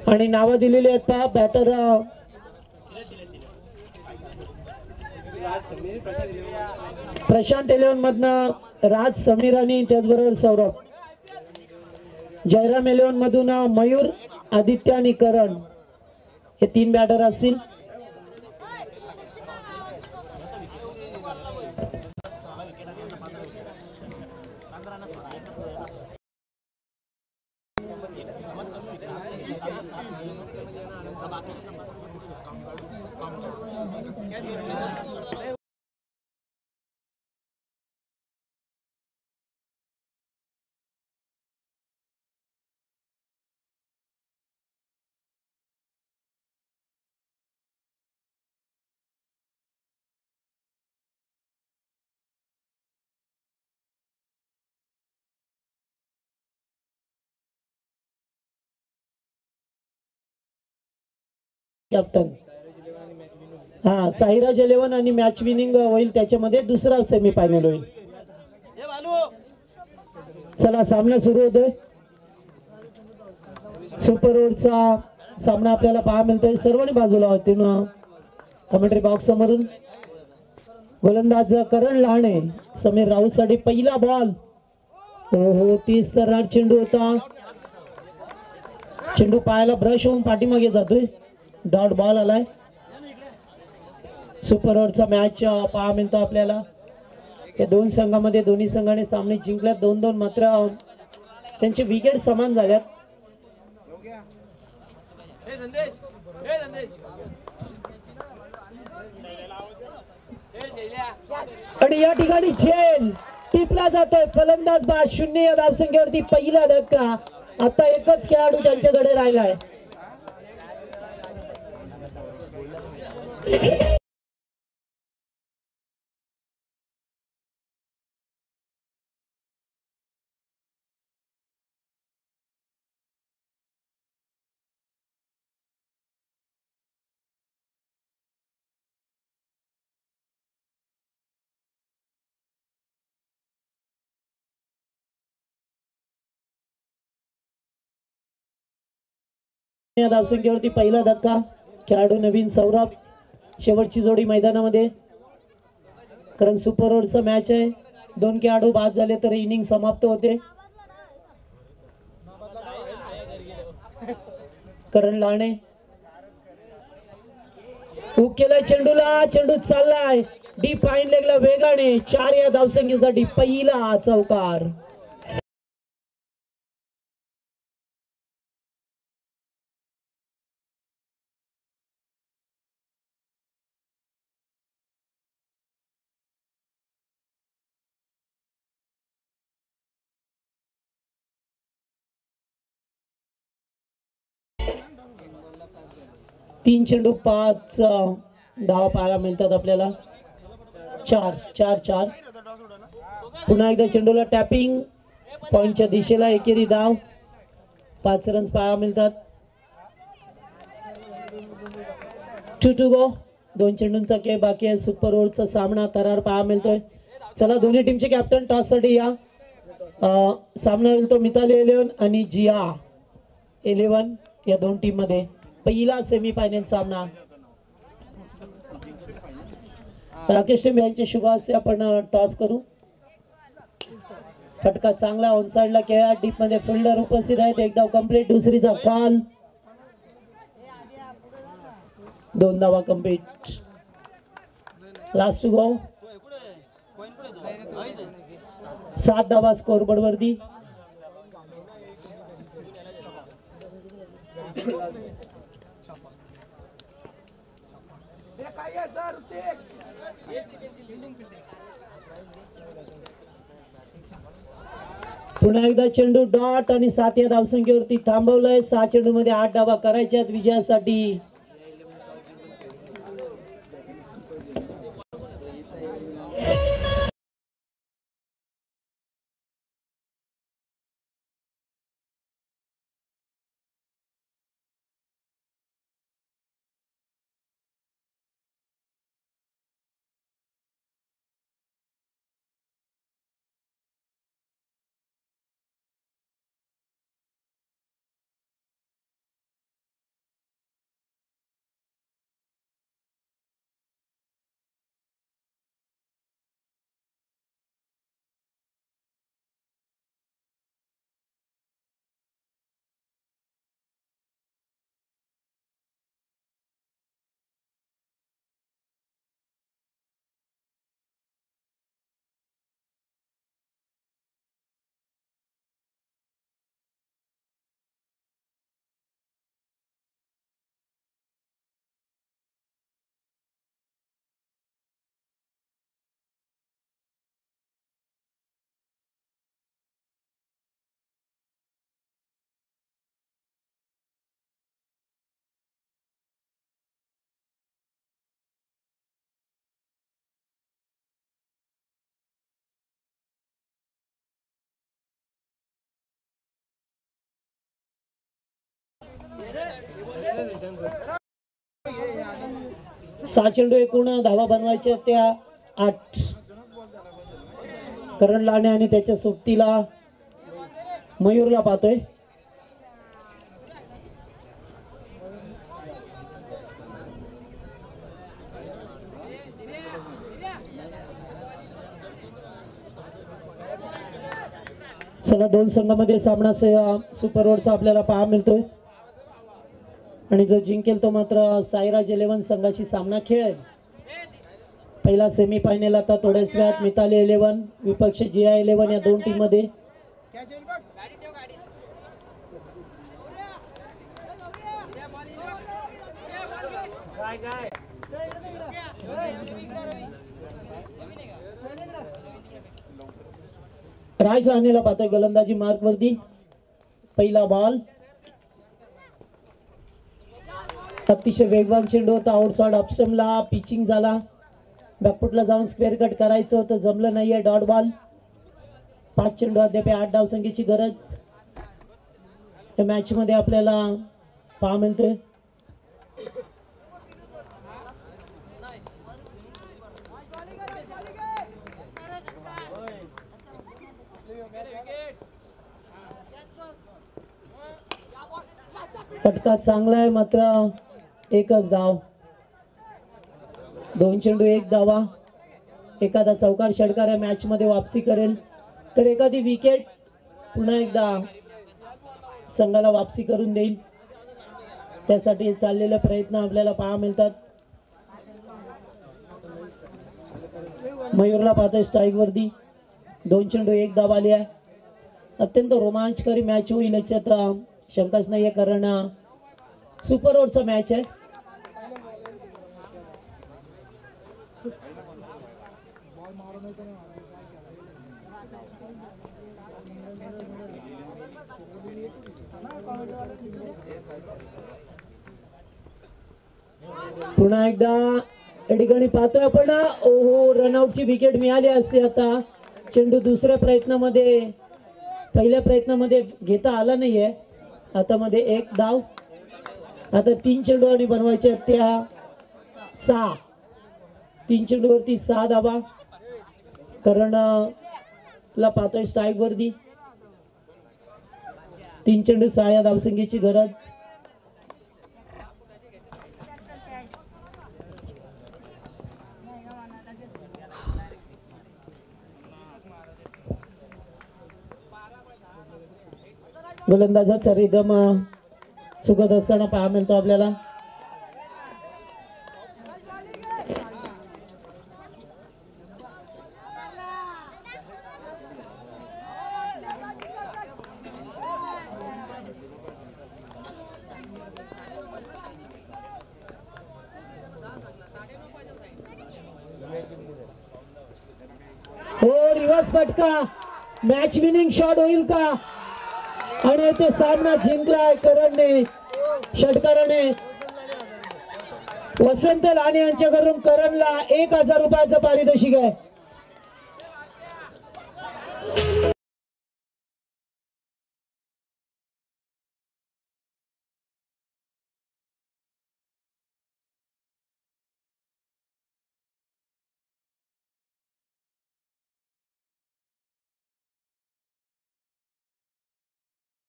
आणि नावं दिलेली आहेत पहा बॅटर प्रशांत 11 मधनं राज समीर आणि त्याचबरोबर सौरभ. जयराम 11 मधून मयूर आदित्य आणि करण हे 3 बॅटर असतील. कॅप्टन हा साईराज 11 आणि मॅच विनिंग होईल त्याच्यामध्ये दुसरा सेमी फायनल होईल. चला सामना सुरू होतोय. सुपर ओव्हरचा सामना आपल्याला पाहायला मिळतोय. सर्वांनी बाजूला होते ना कमेंट्री बॉक्स समोरून. गोलंदाज करण लहाणे समीर राऊत साठी पहिला बॉल. हो 30 रन चेंडू होता. चेंडू पायाला ब्रश होऊन पाठीमागे जातोय. डॉट बॉल आलाय. सुपर ओव्हरचा मॅच पाहायला मिळतो आपल्याला. या दोन संघामध्ये दोन्ही संघाने सामने जिंकल्यात 2-2 मात्र त्यांचे विकेट समान झाल्यात. आणि या ठिकाणी झेल टिपला जातोय. फलंदाज बाद 0 या धावसंख्येवरती पहिला धक्का. आता एकच खेळाडू त्यांच्याकडे राहिलाय. या धावसंख्येवरती पहिला धक्का. खेळाडू नवीन सौरभ शेवटची जोडी मैदानामध्ये. कारण सुपर ओव्हरचा मॅच आहे. 2 खेळाडू बाद झाले तर इनिंग समाप्त होते. करण लाणे हुक केलाय चेंडूला. चेंडू चाललाय डीप फाईन लेगला वेगाने. 4 या धावसंख्येसाठी पहिला चौकार. तीन चेंडू 5 धावा पाहायला मिळतात आपल्याला. 4 पुन्हा एकदा चेंडूला टॅपिंग पॉइंटच्या दिशेला एकेरी धाव. 5 रन्स पाहायला मिळतात. 2 to go. 2 चेंडूंचा खेळ बाकी आहे. सुपर ओव्हरचा सामना थरार पाहायला मिळतोय. चला दोन्ही टीमचे कॅप्टन टॉस साठी या. सामना होईल तो मिताली 11 आणि जिया 11 या दोन टीम मध्ये पहिला सेमी फायनल सामना. राकेश टीम यांचे शुभ हस्ते आपण टॉस करू. फटका चांगला ऑन साइडला खेळा. डीप मध्ये फिल्डर उपस्थित आहेत. एकदा कंप्लीट. दुसरीचा कॉल. 2 धावा कंप्लीट. Last to go. 7 धावा स्कोर बोर्ड वरती. पुन्हा एकदा चेंडू डॉट आणि 7 या धावसंख्येवरती थांबवलंय. 6 चेंडू मध्ये 8 धावा करायच्यात विजयासाठी. 6 चेंडू एकूण धावा बनवायच्या त्या 8. करण लाणे आणि त्याच्या सोबतीला मयूरला पाहतोय. चला दोन संघामध्ये सामना सुपर ओव्हरचा आपल्याला पाहा मिळतोय आणि जो जिंकेल तो मात्र साईराज 11 संघाशी सामना खेळेल. पहिला सेमी फायनल आता थोड्याच वेळात मिताली 11 विपक्ष GI 11 या दोन टीम मध्ये. राज राणेला पाहतोय गोलंदाजी मार्क वरती. पहिला बॉल अतिशय वेगवान चेंडू होता. आउटसाइड ऑप्शनला पिचिंग झाला. बॅकफुटला जाऊन स्क्वेअर कट करायचं होतं, जमलं नाहीये. Dot ball. 5 चेंडू अद्याप 8 धावसंख्येची गरज या मॅच मध्ये आपल्याला पाहा मिळतोय. फटका चांगला आहे मात्र एकच धाव. 2 चेंडू 1 धावा. एखादा चौकार षटकार या मॅच मध्ये वापसी करेल तर एखादी विकेट पुन्हा एकदा संघाला वापसी करून देईल. त्यासाठी चाललेले प्रयत्न आपल्याला पाहा मिळतात. मयूरला पाहतोय स्ट्राईक वरती. 2 चेंडू 1 धावा आली आहे. अत्यंत रोमांचकारी मॅच होईल याच्यात शंकाच नाहीये, कारण सुपर ओव्हरचा मॅच आहे. पुन्हा एकदा या ठिकाणी पाहतोय आपण. ओहो, रनआउटची विकेट मिळाली असते. आता चेंडू दुसऱ्या प्रयत्नामध्ये पहिल्या प्रयत्नामध्ये घेता आला नाहीये. आता मध्ये 1 धाव. आता 3 चेंडू आणि बनवायचे त्या 6. 3 चेंडू वरती 6 धावा. करण ला पाहतोय स्ट्राईक वरती. 3 चेंडू 6 या धावसंख्येची गरज. गोलंदाजाचा रिदम सुखद असताना पाहा मिळतो आपल्याला. हो, रिव्हर्स फटका. मॅच विनिंग शॉट होईल का? आणि ते सामना जिंकलाय करणने, षटकाराने. वसंत लाने यांच्याकडून करणला 1000 रुपयाचं पारितोषिक आहे.